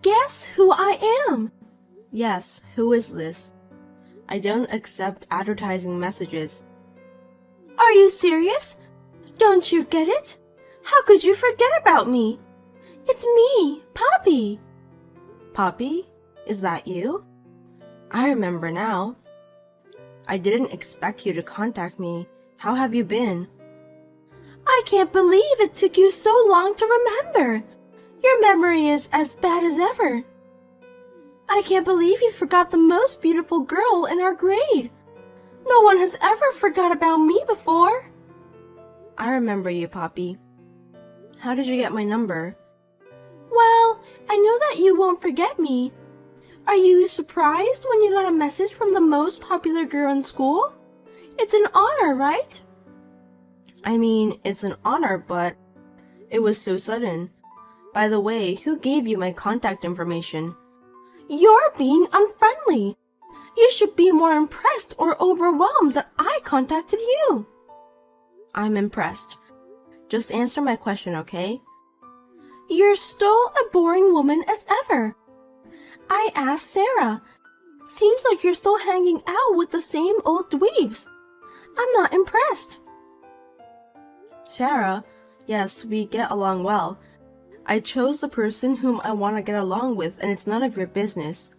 Guess who I am? Yes, who is this? I don't accept advertising messages. Are you serious? Don't you get it? How could you forget about me? It's me, Poppy. Poppy? Is that you? I remember now. I didn't expect you to contact me. How have you been? I can't believe it took you so long to remember. Your memory is as bad as ever. I can't believe you forgot the most beautiful girl in our grade. No one has ever forgot about me before. I remember you, Poppy. How did you get my number? Well, I know that you won't forget me. Are you surprised when you got a message from the most popular girl in school? It's an honor, right? I mean, it's an honor, but it was so sudden. By the way, who gave you my contact information? You're being unfriendly. You should be more impressed or overwhelmed that I contacted you. I'm impressed. Just answer my question, okay? You're still a boring woman as ever. I asked Sarah. Seems like you're still hanging out with the same old dweebs. I'm not impressed. Sarah, yes, we get along well. I chose the person whom I want to get along with, and it's none of your business.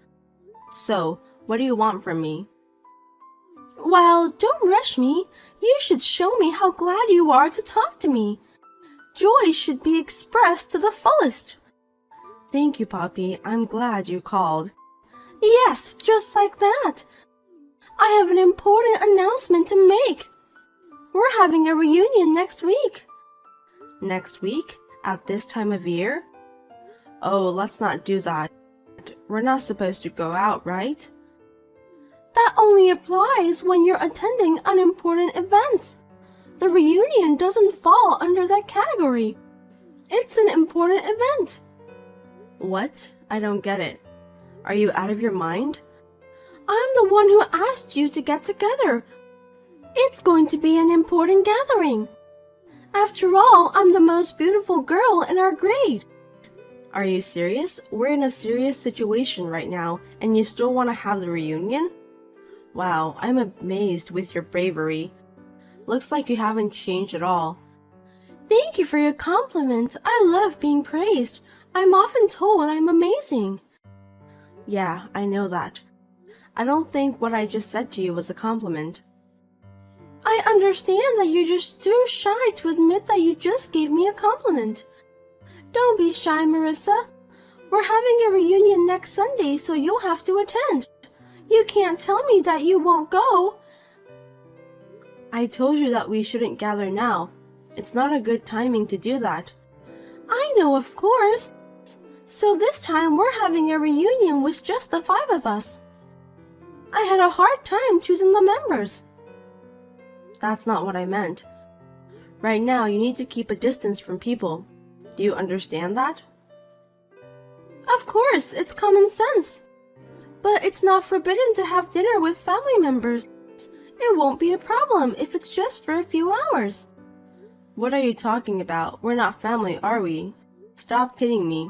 So, what do you want from me? Well, don't rush me. You should show me how glad you are to talk to me. Joy should be expressed to the fullest. Thank you, Poppy. I'm glad you called. Yes, just like that. I have an important announcement to make. We're having a reunion next week. Next week? At this time of year? Oh, let's not do that. We're not supposed to go out, right? That only applies when you're attending unimportant events. The reunion doesn't fall under that category. It's an important event. What? I don't get it. Are you out of your mind? I'm the one who asked you to get together. It's going to be an important gathering. After all, I'm the most beautiful girl in our grade. Are you serious? We're in a serious situation right now, and you still want to have the reunion? Wow, I'm amazed with your bravery. Looks like you haven't changed at all. Thank you for your compliment. I love being praised. I'm often told I'm amazing. Yeah, I know that. I don't think what I just said to you was a compliment. I understand that you're just too shy to admit that you just gave me a compliment. Don't be shy, Marissa. We're having a reunion next Sunday, so you'll have to attend. You can't tell me that you won't go. I told you that we shouldn't gather now. It's not a good timing to do that. I know, of course. So this time we're having a reunion with just the 5 of us. I had a hard time choosing the members. That's not what I meant. Right now, you need to keep a distance from people. Do you understand that? Of course, it's common sense. But it's not forbidden to have dinner with family members. It won't be a problem if it's just for a few hours. What are you talking about? We're not family, are we? Stop kidding me.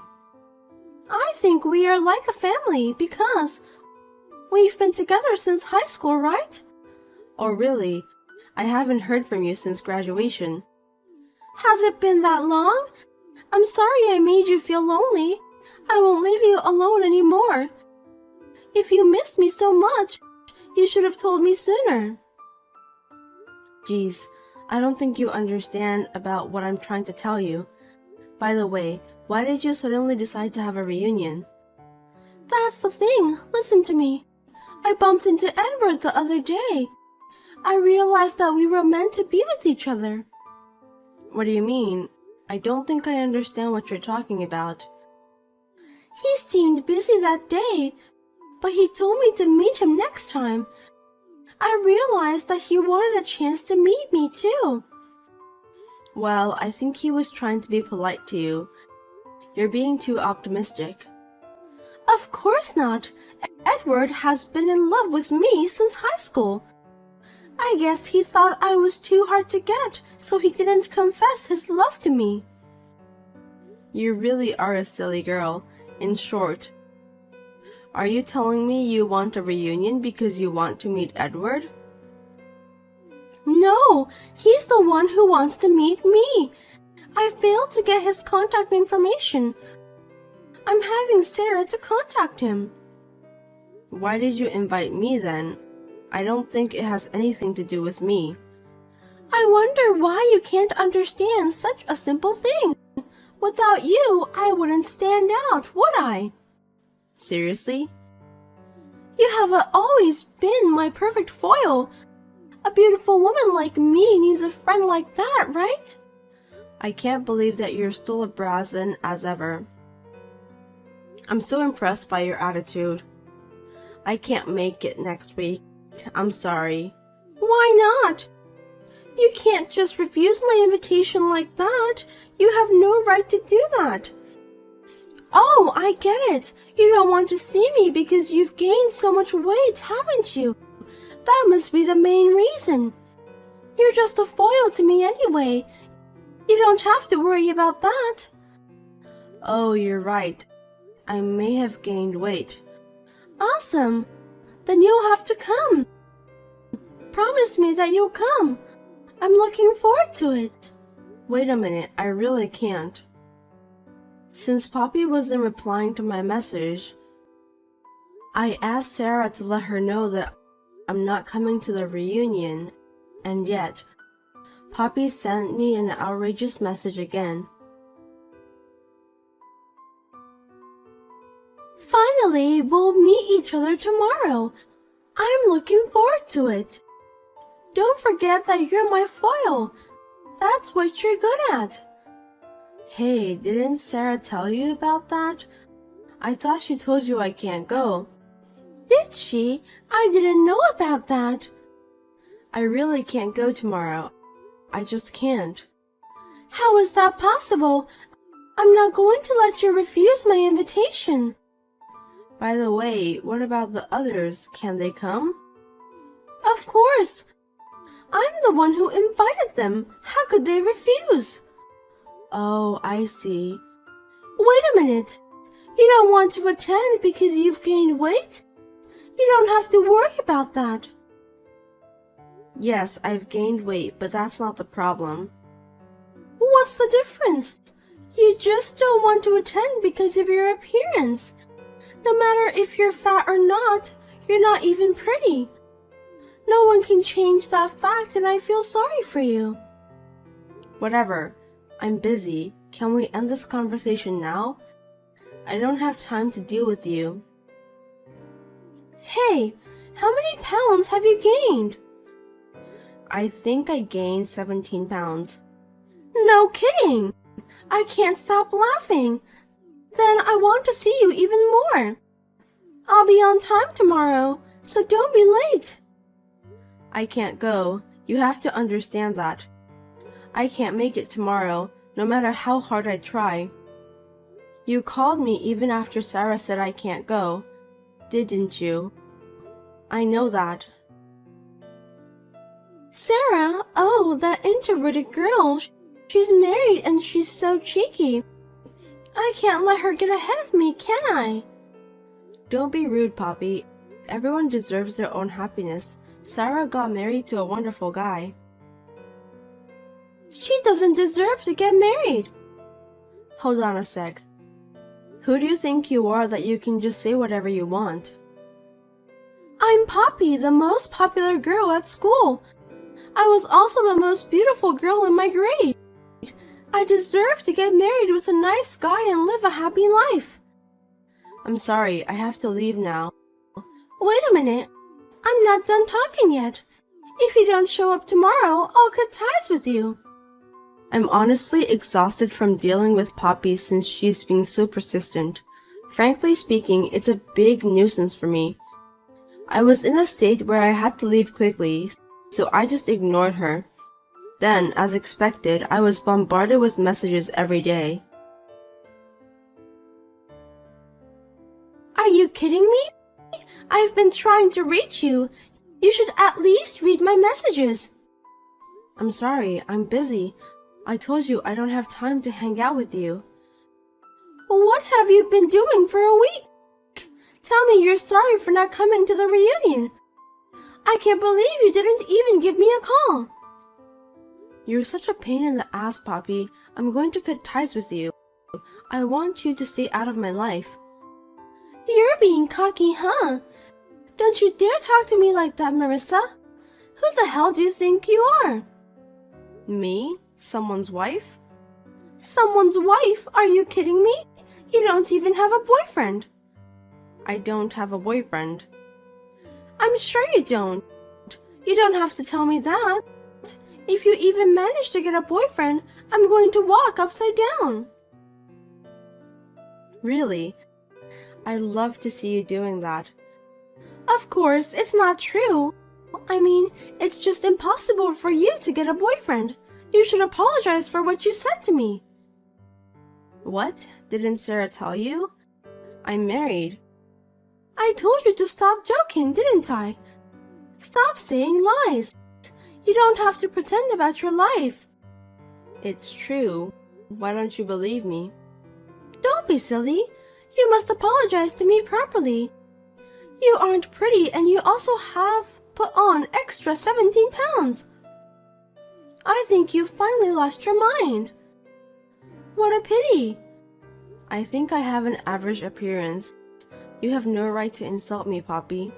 I think we are like a family because we've been together since high school, right? Oh, really? I haven't heard from you since graduation. Has it been that long? I'm sorry I made you feel lonely. I won't leave you alone anymore. If you missed me so much, you should have told me sooner. Geez, I don't think you understand about what I'm trying to tell you. By the way, why did you suddenly decide to have a reunion? That's the thing. Listen to me. I bumped into Edward the other day. I realized that we were meant to be with each other. What do you mean? I don't think I understand what you're talking about. He seemed busy that day, but he told me to meet him next time. I realized that he wanted a chance to meet me too. Well, I think he was trying to be polite to you. You're being too optimistic. Of course not. Edward has been in love with me since high school. I guess he thought I was too hard to get, so he didn't confess his love to me. You really are a silly girl. In short, are you telling me you want a reunion because you want to meet Edward? No, he's the one who wants to meet me. I failed to get his contact information. I'm having Sarah to contact him. Why did you invite me then? I don't think it has anything to do with me. I wonder why you can't understand such a simple thing. Without you, I wouldn't stand out, would I? Seriously? You have always been my perfect foil. A beautiful woman like me needs a friend like that, right? I can't believe that you're still a brazen as ever. I'm so impressed by your attitude. I can't make it next week. I'm sorry. Why not? You can't just refuse my invitation like that. You have no right to do that. Oh, I get it. You don't want to see me because you've gained so much weight, haven't you? That must be the main reason. You're just a foil to me anyway. You don't have to worry about that. Oh, you're right. I may have gained weight. Awesome. Then you'll have to come. Promise me that you'll come. I'm looking forward to it. Wait a minute, I really can't. Since Poppy wasn't replying to my message, I asked Sarah to let her know that I'm not coming to the reunion, and yet, Poppy sent me an outrageous message again. Finally, we'll meet each other tomorrow. I'm looking forward to it. Don't forget that you're my foil. That's what you're good at. Hey, didn't Sarah tell you about that? I thought she told you I can't go. Did she? I didn't know about that. I really can't go tomorrow. I just can't. How is that possible? I'm not going to let you refuse my invitation. By the way, what about the others? Can they come? Of course. I'm the one who invited them. How could they refuse? Oh, I see. Wait a minute. You don't want to attend because you've gained weight? You don't have to worry about that. Yes, I've gained weight, but that's not the problem. What's the difference? You just don't want to attend because of your appearance. No matter if you're fat or not, you're not even pretty. No one can change that fact, and I feel sorry for you. Whatever. I'm busy. Can we end this conversation now? I don't have time to deal with you. Hey, how many pounds have you gained? I think I gained 17 pounds. No kidding! I can't stop laughing. Then I want to see you even more. I'll be on time tomorrow, so don't be late. I can't go. You have to understand that. I can't make it tomorrow, no matter how hard I try. You called me even after Sarah said I can't go, didn't you? I know that. Sarah? Oh, that introverted girl. She's married and she's so cheeky. I can't let her get ahead of me, can I? Don't be rude, Poppy. Everyone deserves their own happiness. Sarah got married to a wonderful guy. She doesn't deserve to get married. Hold on a sec. Who do you think you are that you can just say whatever you want? I'm Poppy, the most popular girl at school. I was also the most beautiful girl in my grade. I deserve to get married with a nice guy and live a happy life. I'm sorry, I have to leave now. Wait a minute. I'm not done talking yet. If you don't show up tomorrow, I'll cut ties with you. I'm honestly exhausted from dealing with Poppy since she's being so persistent. Frankly speaking, it's a big nuisance for me. I was in a state where I had to leave quickly, so I just ignored her. Then, as expected, I was bombarded with messages every day. Are you kidding me? I've been trying to reach you. You should at least read my messages. I'm sorry, I'm busy. I told you I don't have time to hang out with you. What have you been doing for a week? Tell me you're sorry for not coming to the reunion. I can't believe you didn't even give me a call. You're such a pain in the ass, Poppy. I'm going to cut ties with you. I want you to stay out of my life. You're being cocky, huh? Don't you dare talk to me like that, Marissa. Who the hell do you think you are? Me? Someone's wife? Someone's wife? Are you kidding me? You don't even have a boyfriend. I don't have a boyfriend. I'm sure you don't. You don't have to tell me that. If you even manage to get a boyfriend, I'm going to walk upside down. Really? I love to see you doing that. Of course, it's not true. I mean, it's just impossible for you to get a boyfriend. You should apologize for what you said to me. What? Didn't Sarah tell you? I'm married. I told you to stop joking, didn't I? Stop saying lies. You don't have to pretend about your life. It's true. Why don't you believe me? Don't be silly. You must apologize to me properly. You aren't pretty and you also have put on extra 17 pounds. I think you finally lost your mind. What a pity. I think I have an average appearance. You have no right to insult me, Poppy.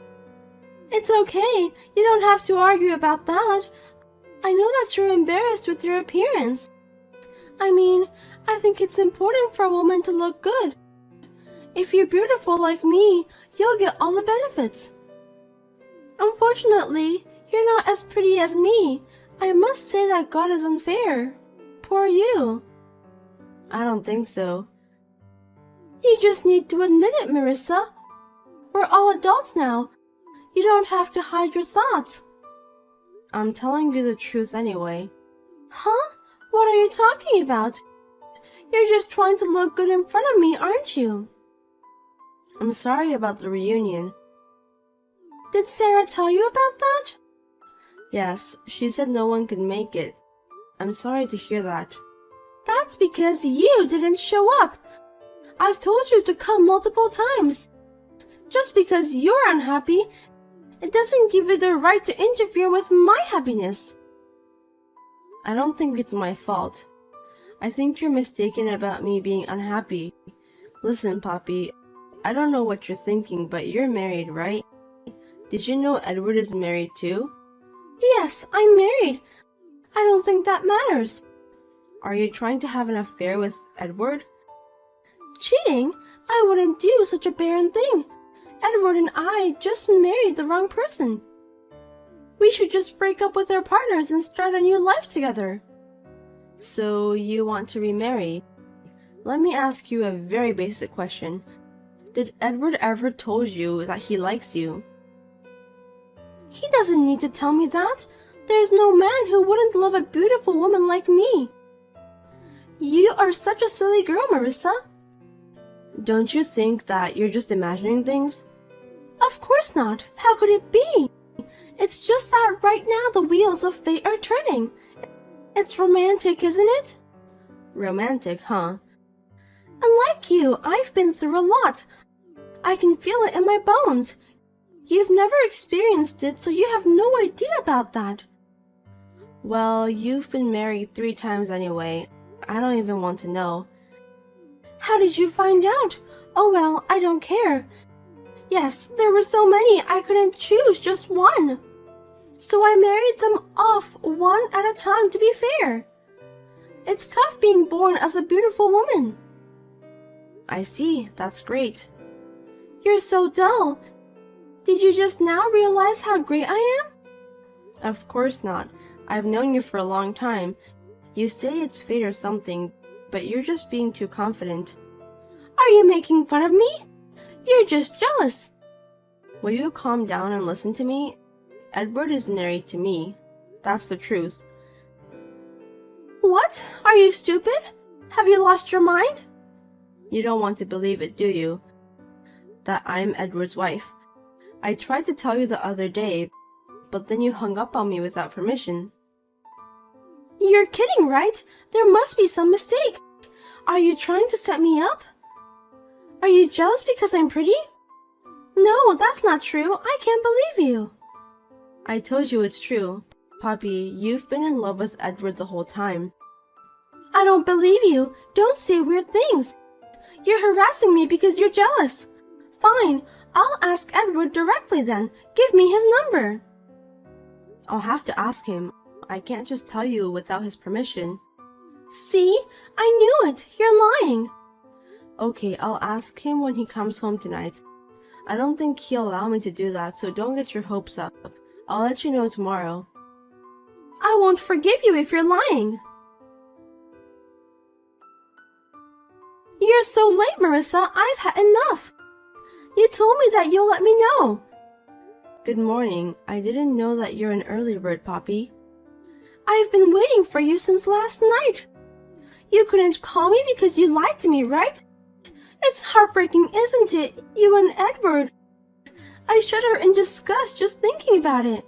It's okay. You don't have to argue about that. I know that you're embarrassed with your appearance. I mean, I think it's important for a woman to look good. If you're beautiful like me, you'll get all the benefits. Unfortunately, you're not as pretty as me. I must say that God is unfair. Poor you. I don't think so. You just need to admit it, Marissa. We're all adults now. You don't have to hide your thoughts. I'm telling you the truth anyway. Huh? What are you talking about? You're just trying to look good in front of me, aren't you? I'm sorry about the reunion. Did Sarah tell you about that? Yes, she said no one could make it. I'm sorry to hear that. That's because you didn't show up. I've told you to come multiple times. Just because you're unhappy, it doesn't give you the right to interfere with my happiness. I don't think it's my fault. I think you're mistaken about me being unhappy. Listen, Poppy, I don't know what you're thinking, but you're married, right? Did you know Edward is married too? Yes, I'm married. I don't think that matters. Are you trying to have an affair with Edward? Cheating? I wouldn't do such a barren thing. Edward and I just married the wrong person. We should just break up with our partners and start a new life together. So you want to remarry? Let me ask you a very basic question. Did Edward ever told you that he likes you? He doesn't need to tell me that. There's no man who wouldn't love a beautiful woman like me. You are such a silly girl, Marissa. Don't you think that you're just imagining things? Of course not. How could it be? It's just that right now the wheels of fate are turning. It's romantic, isn't it? Romantic, huh? Unlike you, I've been through a lot. I can feel it in my bones. You've never experienced it, so you have no idea about that. Well, you've been married 3 times anyway. I don't even want to know. How did you find out? Oh well, I don't care. Yes, there were so many I couldn't choose just one. So I married them off one at a time to be fair. It's tough being born as a beautiful woman. I see, that's great. You're so dull. Did you just now realize how great I am? Of course not. I've known you for a long time. You say it's fate or something, but you're just being too confident. Are you making fun of me? You're just jealous. Will you calm down and listen to me? Edward is married to me. That's the truth. What? Are you stupid? Have you lost your mind? You don't want to believe it, do you? That I'm Edward's wife. I tried to tell you the other day, but then you hung up on me without permission. You're kidding, right? There must be some mistake. Are you trying to set me up? Are you jealous because I'm pretty? No, that's not true. I can't believe you. I told you it's true. Poppy, you've been in love with Edward the whole time. I don't believe you. Don't say weird things. You're harassing me because you're jealous. Fine, I'll ask Edward directly then. Give me his number. I'll have to ask him. I can't just tell you without his permission. See? I knew it. You're lying. Okay, I'll ask him when he comes home tonight. I don't think he'll allow me to do that, so don't get your hopes up. I'll let you know tomorrow. I won't forgive you if you're lying. You're so late, Marissa. I've had enough. You told me that you'll let me know. Good morning. I didn't know that you're an early bird, Poppy. I've been waiting for you since last night. You couldn't call me because you lied to me, right? It's heartbreaking, isn't it? You and Edward. I shudder in disgust just thinking about it.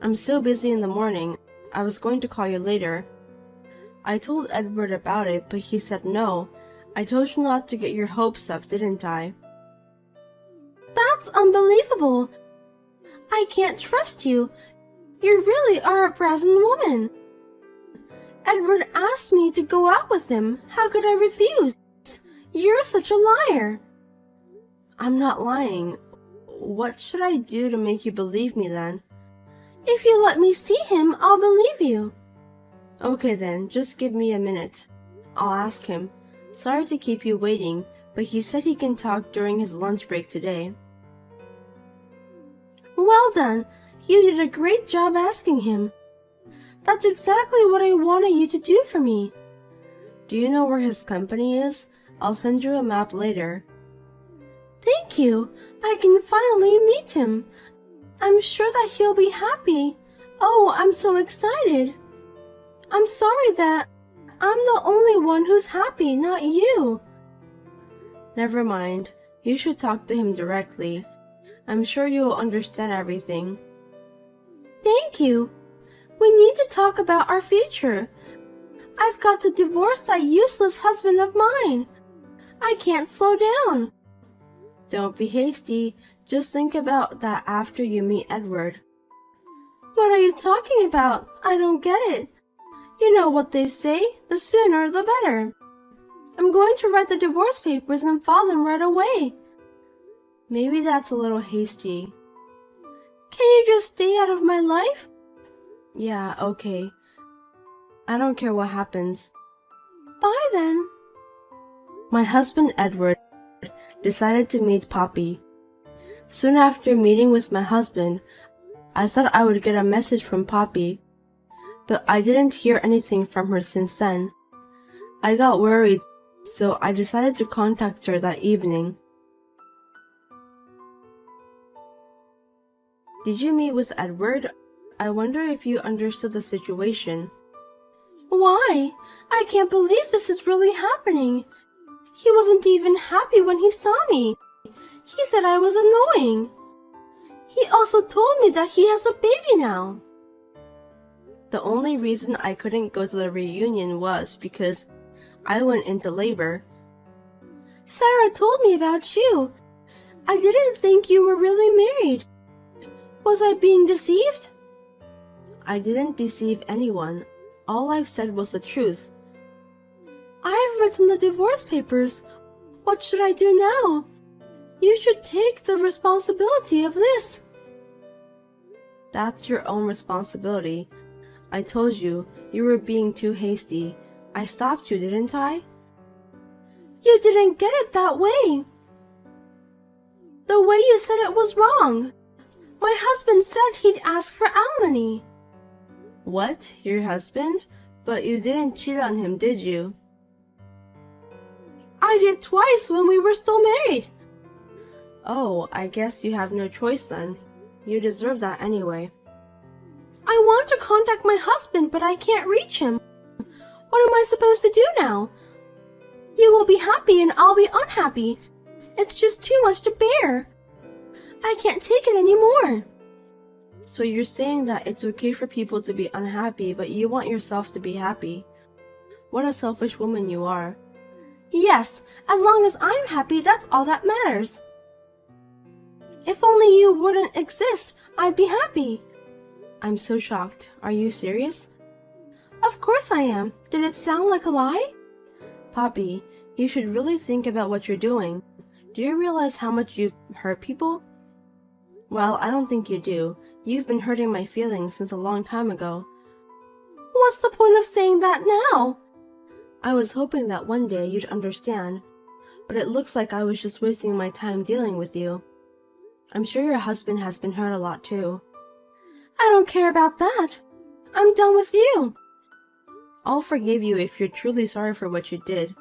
I'm so busy in the morning. I was going to call you later. I told Edward about it, but he said no. I told you not to get your hopes up, didn't I? That's unbelievable. I can't trust you. You really are a brazen woman. Edward asked me to go out with him. How could I refuse? You're such a liar. I'm not lying. What should I do to make you believe me then? If you let me see him, I'll believe you. Okay then, just give me a minute. I'll ask him. Sorry to keep you waiting, but he said he can talk during his lunch break today. Well done. You did a great job asking him. That's exactly what I wanted you to do for me. Do you know where his company is? I'll send you a map later. Thank you. I can finally meet him. I'm sure that he'll be happy. Oh, I'm so excited. I'm sorry that I'm the only one who's happy, not you. Never mind. You should talk to him directly. I'm sure you'll understand everything. Thank you. We need to talk about our future. I've got to divorce that useless husband of mine. I can't slow down. Don't be hasty. Just think about that after you meet Edward. What are you talking about? I don't get it. You know what they say, the sooner the better. I'm going to write the divorce papers and file them right away. Maybe that's a little hasty. Can you just stay out of my life? Yeah, okay. I don't care what happens. Bye then. My husband Edward decided to meet Poppy. Soon after meeting with my husband, I thought I would get a message from Poppy, but I didn't hear anything from her since then. I got worried, so I decided to contact her that evening. Did you meet with Edward? I wonder if you understood the situation. Why? I can't believe this is really happening. He wasn't even happy when he saw me. He said I was annoying. He also told me that he has a baby now. The only reason I couldn't go to the reunion was because I went into labor. Sarah told me about you. I didn't think you were really married. Was I being deceived? I didn't deceive anyone. All I've said was the truth. I've written the divorce papers. What should I do now? You should take the responsibility of this. That's your own responsibility. I told you, you were being too hasty. I stopped you, didn't I? You didn't get it that way. The way you said it was wrong. My husband said he'd ask for alimony. What? Your husband? But you didn't cheat on him, did you? I did twice when we were still married. Oh, I guess you have no choice then. You deserve that anyway. I want to contact my husband, but I can't reach him. What am I supposed to do now? You will be happy and I'll be unhappy. It's just too much to bear. I can't take it anymore. So you're saying that it's okay for people to be unhappy, but you want yourself to be happy. What a selfish woman you are. Yes, as long as I'm happy, that's all that matters. If only you wouldn't exist, I'd be happy. I'm so shocked. Are you serious? Of course I am. Did it sound like a lie? Poppy, you should really think about what you're doing. Do you realize how much you've hurt people? Well, I don't think you do. You've been hurting my feelings since a long time ago. What's the point of saying that now? I was hoping that one day you'd understand, but it looks like I was just wasting my time dealing with you. I'm sure your husband has been hurt a lot too. I don't care about that. I'm done with you. I'll forgive you if you're truly sorry for what you did,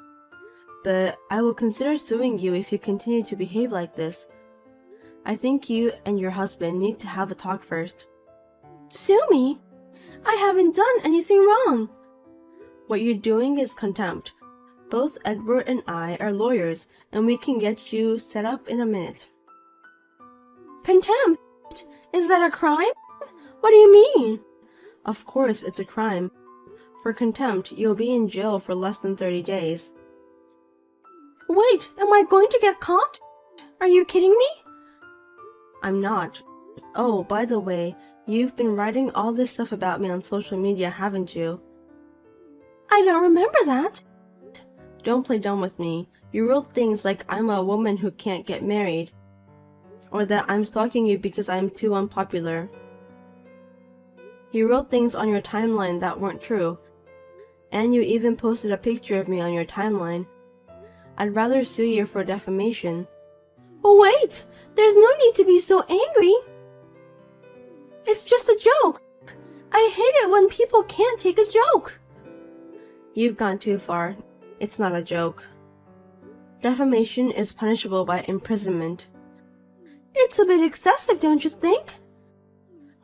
but I will consider suing you if you continue to behave like this. I think you and your husband need to have a talk first. Sue me? I haven't done anything wrong. What you're doing is contempt. Both Edward and I are lawyers, and we can get you set up in a minute. Contempt? Is that a crime? What do you mean? Of course it's a crime. For contempt, you'll be in jail for less than 30 days. Wait, am I going to get caught? Are you kidding me? I'm not. Oh, by the way, you've been writing all this stuff about me on social media, haven't you? I don't remember that. Don't play dumb with me. You wrote things like I'm a woman who can't get married, or that I'm stalking you because I'm too unpopular. You wrote things on your timeline that weren't true, and you even posted a picture of me on your timeline. I'd rather sue you for defamation. Wait, there's no need to be so angry. It's just a joke. I hate it when people can't take a joke. You've gone too far. It's not a joke. Defamation is punishable by imprisonment. It's a bit excessive, don't you think?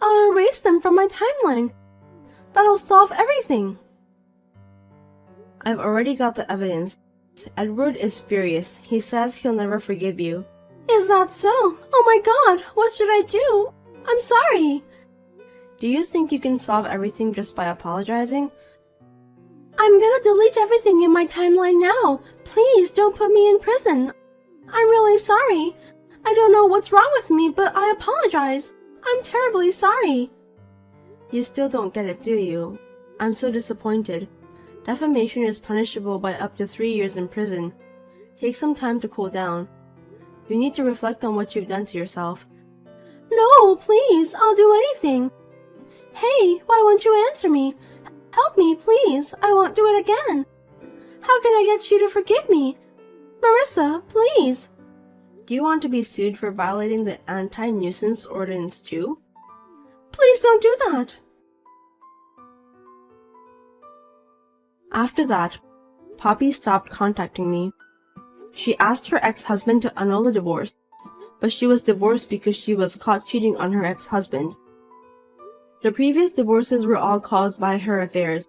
I'll erase them from my timeline. That'll solve everything. I've already got the evidence. Edward is furious. He says he'll never forgive you. Is that so? Oh my god, what should I do? I'm sorry. Do you think you can solve everything just by apologizing? I'm gonna delete everything in my timeline now. Please don't put me in prison. I'm really sorry. I don't know what's wrong with me, but I apologize. I'm terribly sorry. You still don't get it, do you? I'm so disappointed. Defamation is punishable by up to 3 years in prison. Take some time to cool down. You need to reflect on what you've done to yourself. No, please, I'll do anything. Hey, why won't you answer me? Help me, please. I won't do it again. How can I get you to forgive me? Marissa, please. Do you want to be sued for violating the anti-nuisance ordinance too? Please don't do that. After that, Poppy stopped contacting me. She asked her ex-husband to annul the divorce, but she was divorced because she was caught cheating on her ex-husband. The previous divorces were all caused by her affairs.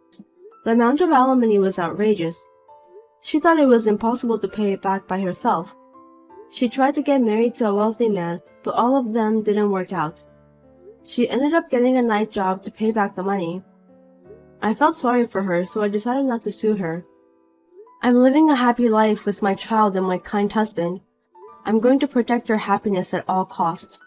The amount of alimony was outrageous. She thought it was impossible to pay it back by herself. She tried to get married to a wealthy man, but all of them didn't work out. She ended up getting a night job to pay back the money. I felt sorry for her, so I decided not to sue her. I'm living a happy life with my child and my kind husband. I'm going to protect her happiness at all costs.